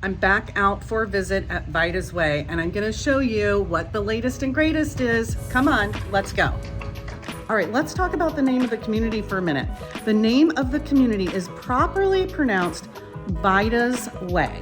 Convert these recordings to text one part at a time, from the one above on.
I'm back out for a visit at Vidas Way, and I'm gonna show you what the latest and greatest is. Come on, let's go. All right, let's talk about the name of the community for a minute. The name of the community is properly pronounced Vidas Way.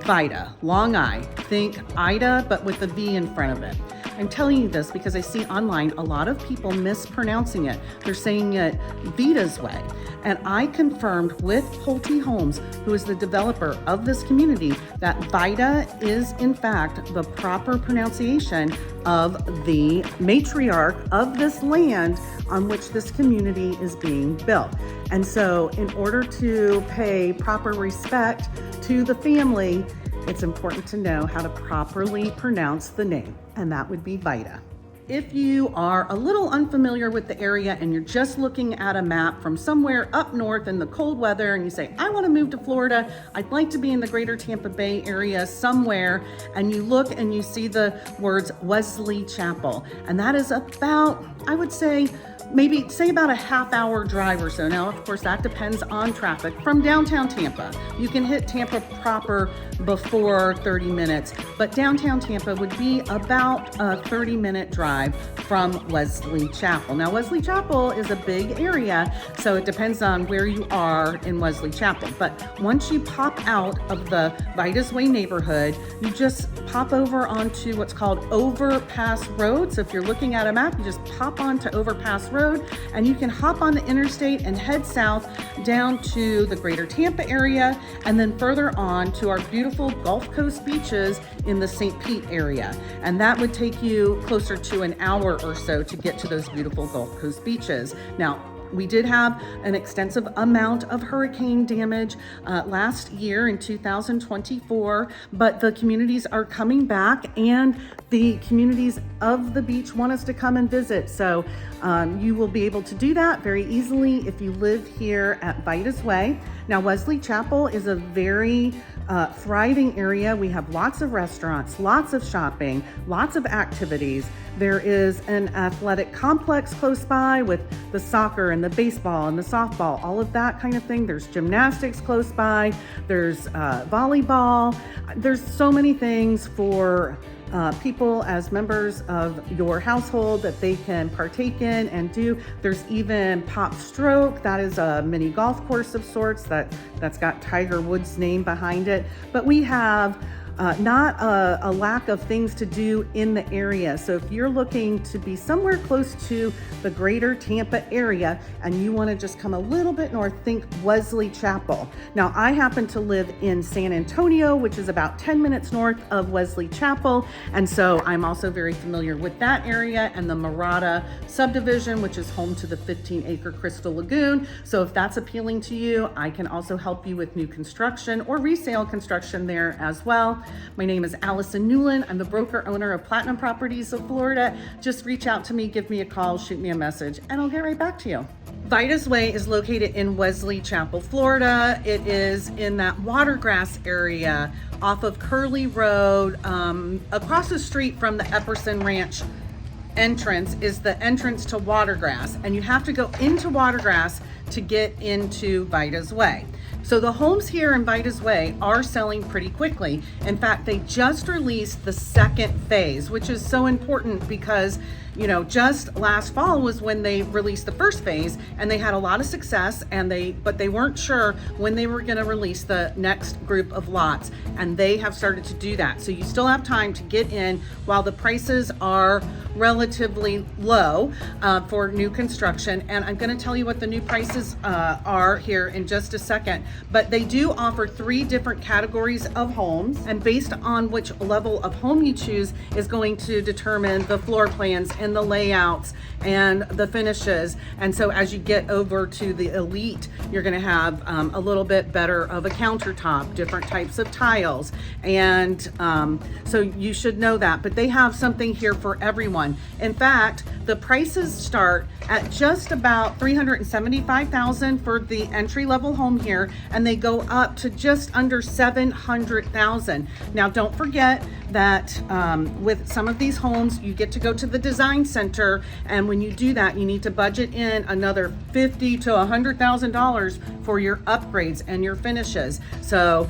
Vida, long I. Think Ida, but with a V in front of it. I'm telling you this because I see online a lot of people mispronouncing it. They're saying it Vidas Way. And I confirmed with Pulte Homes, who is the developer of this community, that Vida is in fact the proper pronunciation of the matriarch of this land on which this community is being built. And so in order to pay proper respect to the family, it's important to know how to properly pronounce the name, and that would be Vida. If you are a little unfamiliar with the area and you're just looking at a map from somewhere up north in the cold weather and you say, I want to move to Florida, I'd like to be in the greater Tampa Bay area somewhere, and you look and you see the words Wesley Chapel, and that is about, I would say, maybe say about a half-hour drive or so. Now, of course, that depends on traffic from downtown Tampa. You can hit Tampa proper before 30 minutes, but downtown Tampa would be about a 30-minute drive from Wesley Chapel. Now, Wesley Chapel is a big area, so it depends on where you are in Wesley Chapel. But once you pop out of the Vidas Way neighborhood, you just pop over onto what's called Overpass Road. So if you're looking at a map, you just pop onto Overpass Road, and you can hop on the interstate and head south down to the greater Tampa area, and then further on to our beautiful Gulf Coast beaches in the St. Pete area. And that would take you closer to an hour or so to get to those beautiful Gulf Coast beaches. Now, we did have an extensive amount of hurricane damage last year in 2024, but the communities are coming back, and the communities of the beach want us to come and visit. So you will be able to do that very easily if you live here at Vidas Way. Now, Wesley Chapel is a very thriving area. We have lots of restaurants, lots of shopping, lots of activities. There is an athletic complex close by with the soccer and the baseball and the softball, all of that kind of thing. There's gymnastics close by. There's volleyball. There's so many things for people as members of your household that they can partake in and do. There's even Pop Stroke. That is a mini golf course of sorts that's got Tiger Woods' name behind it. But we have not a lack of things to do in the area. So if you're looking to be somewhere close to the greater Tampa area and you want to just come a little bit north, think Wesley Chapel. Now, I happen to live in San Antonio, which is about 10 minutes north of Wesley Chapel. And so I'm also very familiar with that area and the Murata subdivision, which is home to the 15-acre Crystal Lagoon. So if that's appealing to you, I can also help you with new construction or resale construction there as well. My name is Allison Newland. I'm the broker owner of Platinum Properties of Florida. Just reach out to me, give me a call, shoot me a message, and I'll get right back to you. Vidas Way is located in Wesley Chapel, Florida. It is in that Watergrass area off of Curly Road. Across the street from the Epperson Ranch entrance is the entrance to Watergrass, and you have to go into Watergrass to get into Vidas Way. So the homes here in Vidas Way are selling pretty quickly. In fact, they just released the second phase, which is so important because, you know, just last fall was when they released the first phase, and they had a lot of success, but they weren't sure when they were going to release the next group of lots, and they have started to do that. So you still have time to get in while the prices are relatively low for new construction. And I'm going to tell you what the new prices are here in just a second. But they do offer 3 different categories of homes, and based on which level of home you choose is going to determine the floor plans and the layouts and the finishes. And so as you get over to the elite, you're going to have a little bit better of a countertop, different types of tiles, and so you should know that. But they have something here for everyone. In fact, the prices start at just about $375,000 for the entry-level home here, and they go up to just under $700,000. Now, don't forget that with some of these homes, you get to go to the design center, and when you do that, you need to budget in another $50,000 to $100,000 for your upgrades and your finishes. So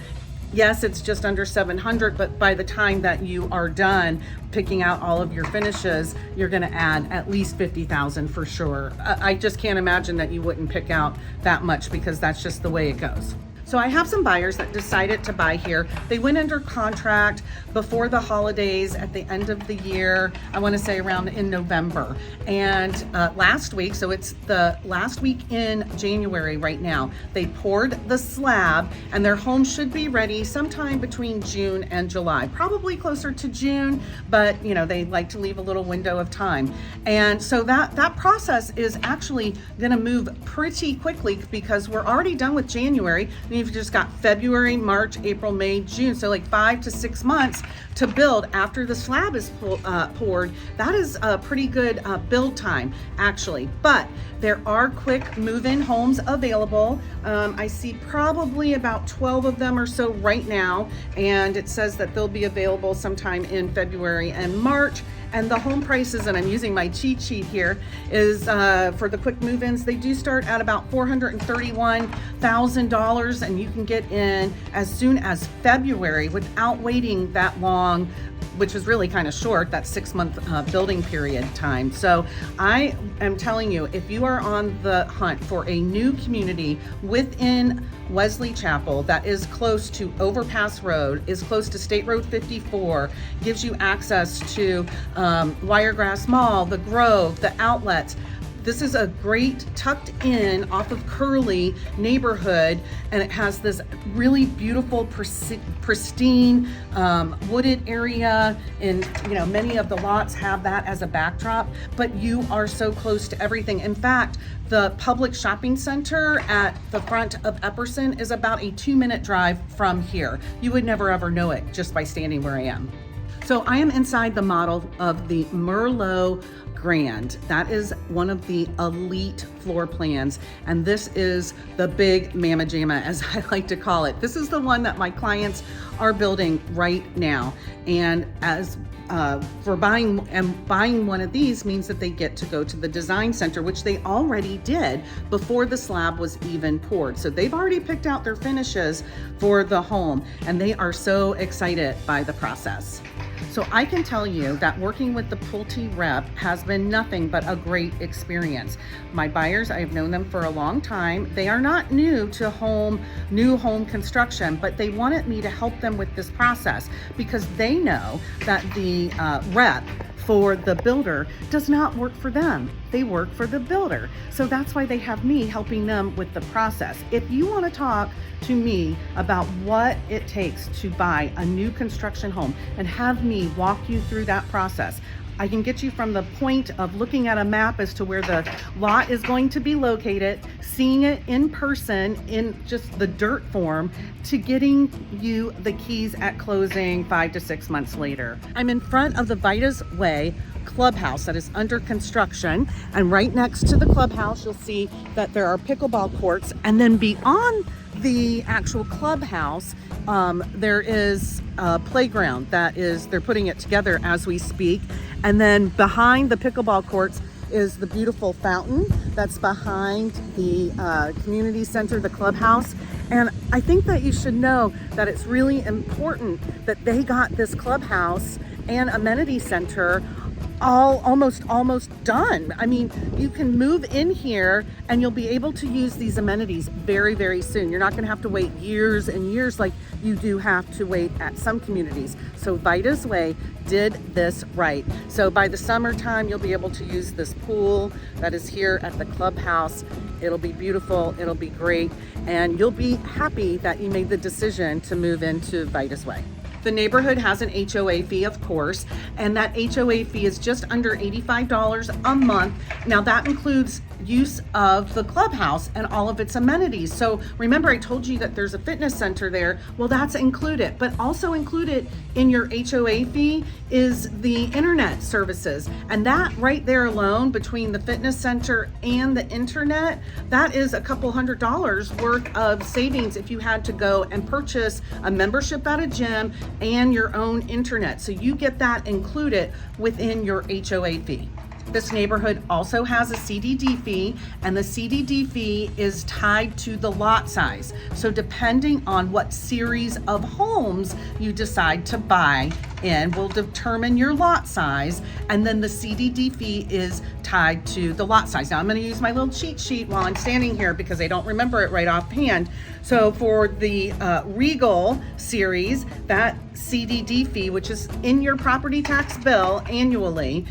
Yes, it's just under 700, but by the time that you are done picking out all of your finishes, you're gonna add at least 50,000 for sure. I just can't imagine that you wouldn't pick out that much, because that's just the way it goes. So I have some buyers that decided to buy here. They went under contract before the holidays at the end of the year, I wanna say around in November. And last week, so it's the last week in January right now, they poured the slab and their home should be ready sometime between June and July, probably closer to June, but you know, they like to leave a little window of time. And so that process is actually gonna move pretty quickly, because we're already done with January. You've just got February, March, April, May, June. So like 5 to 6 months to build after the slab is poured. That is a pretty good build time, actually. But there are quick move-in homes available. I see probably about 12 of them or so right now. And it says that they'll be available sometime in February and March. And the home prices, and I'm using my cheat sheet here, is for the quick move-ins, they do start at about $431,000, and you can get in as soon as February without waiting that long, which is really kind of short, that 6-month building period time. So I am telling you, if you are on the hunt for a new community within Wesley Chapel that is close to Overpass Road, is close to State Road 54, gives you access to Wiregrass Mall, the Grove, the outlets. This is a great tucked in off of Curly neighborhood, and it has this really beautiful pristine wooded area, and you know, many of the lots have that as a backdrop, but you are so close to everything. In fact, the public shopping center at the front of Epperson is about a 2-minute drive from here. You would never ever know it just by standing where I am. So I am inside the model of the Merlot Grand. That is one of the elite floor plans, and this is the big mamma jamma, as I like to call it. This is the one that my clients are building right now, and as for buying one of these means that they get to go to the design center, which they already did before the slab was even poured. So they've already picked out their finishes for the home, and they are so excited by the process. So I can tell you that working with the Pulte rep has been nothing but a great experience. My buyers, I have known them for a long time. They are not new to new home construction, but they wanted me to help them with this process because they know that the rep for the builder does not work for them. They work for the builder. So that's why they have me helping them with the process. If you want to talk to me about what it takes to buy a new construction home and have me walk you through that process, I can get you from the point of looking at a map as to where the lot is going to be located, seeing it in person in just the dirt form, to getting you the keys at closing 5 to 6 months later. I'm in front of the Vidas Way clubhouse that is under construction, and right next to the clubhouse you'll see that there are pickleball courts, and then beyond the actual clubhouse there is a playground that is, they're putting it together as we speak, and then behind the pickleball courts is the beautiful fountain that's behind the community center, the clubhouse. And I think that you should know that it's really important that they got this clubhouse and amenity center almost done. I mean, you can move in here and you'll be able to use these amenities very, very soon. You're not going to have to wait years and years like you do have to wait at some communities. So Vidas Way did this right. So by the summertime, you'll be able to use this pool that is here at the clubhouse. It'll be beautiful, it'll be great, and you'll be happy that you made the decision to move into Vidas Way. The neighborhood has an HOA fee, of course, and that HOA fee is just under $85 a month. Now that includes use of the clubhouse and all of its amenities. So remember, I told you that there's a fitness center there. Well, that's included, but also included in your HOA fee is the internet services. And that right there alone, between the fitness center and the internet, that is a couple $100 worth of savings if you had to go and purchase a membership at a gym and your own internet. So you get that included within your HOA fee. This neighborhood also has a CDD fee, and the CDD fee is tied to the lot size. So depending on what series of homes you decide to buy in will determine your lot size, and then the CDD fee is tied to the lot size. Now I'm going to use my little cheat sheet while I'm standing here because I don't remember it right offhand. So for the Regal series, that CDD fee, which is in your property tax bill annually,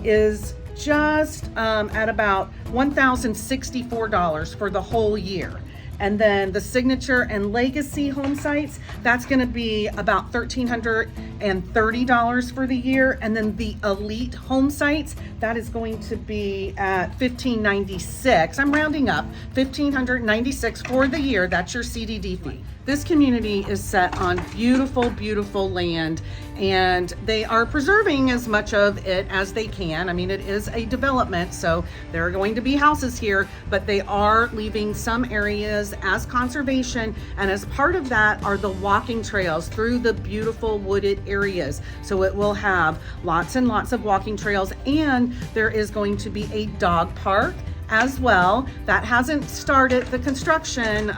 is just at about $1,064 for the whole year. And then the Signature and Legacy home sites, that's going to be about $1,330 for the year. And then the Elite home sites, that is going to be at $1,596. I'm rounding up, $1,596 for the year. That's your CDD fee. This community is set on beautiful, beautiful land, and they are preserving as much of it as they can. I mean, it is a development, so there are going to be houses here, but they are leaving some areas as conservation, and as part of that are the walking trails through the beautiful wooded areas. So it will have lots and lots of walking trails, and there is going to be a dog park as well. That hasn't started. The construction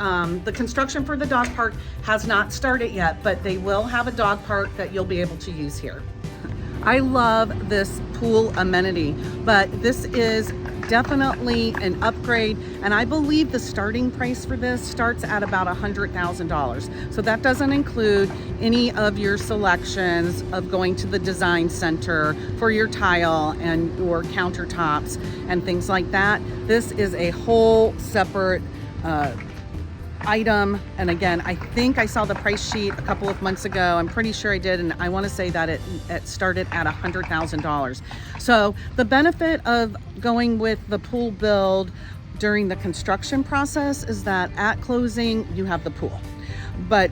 for the dog park has not started yet, but they will have a dog park that you'll be able to use here. I love this pool amenity, but this is definitely an upgrade, and I believe the starting price for this starts at about $100,000. So that doesn't include any of your selections of going to the design center for your tile and your countertops and things like that. This is a whole separate item, and again, I think I saw the price sheet a couple of months ago. I'm pretty sure I did, and I want to say that it started at $100,000. So the benefit of going with the pool build during the construction process is that at closing you have the pool, but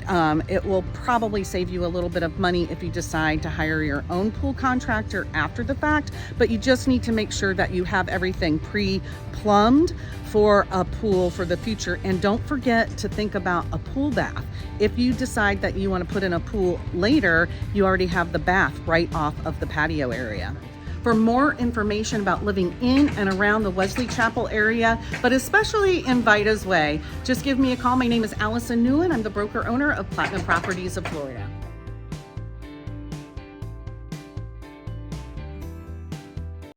it will probably save you a little bit of money if you decide to hire your own pool contractor after the fact. But you just need to make sure that you have everything pre-plumbed for a pool for the future. And don't forget to think about a pool bath. If you decide that you want to put in a pool later, you already have the bath right off of the patio area. For more information about living in and around the Wesley Chapel area, but especially in Vidas Way, just give me a call. My name is Allison Newland. I'm the broker owner of Platinum Properties of Florida.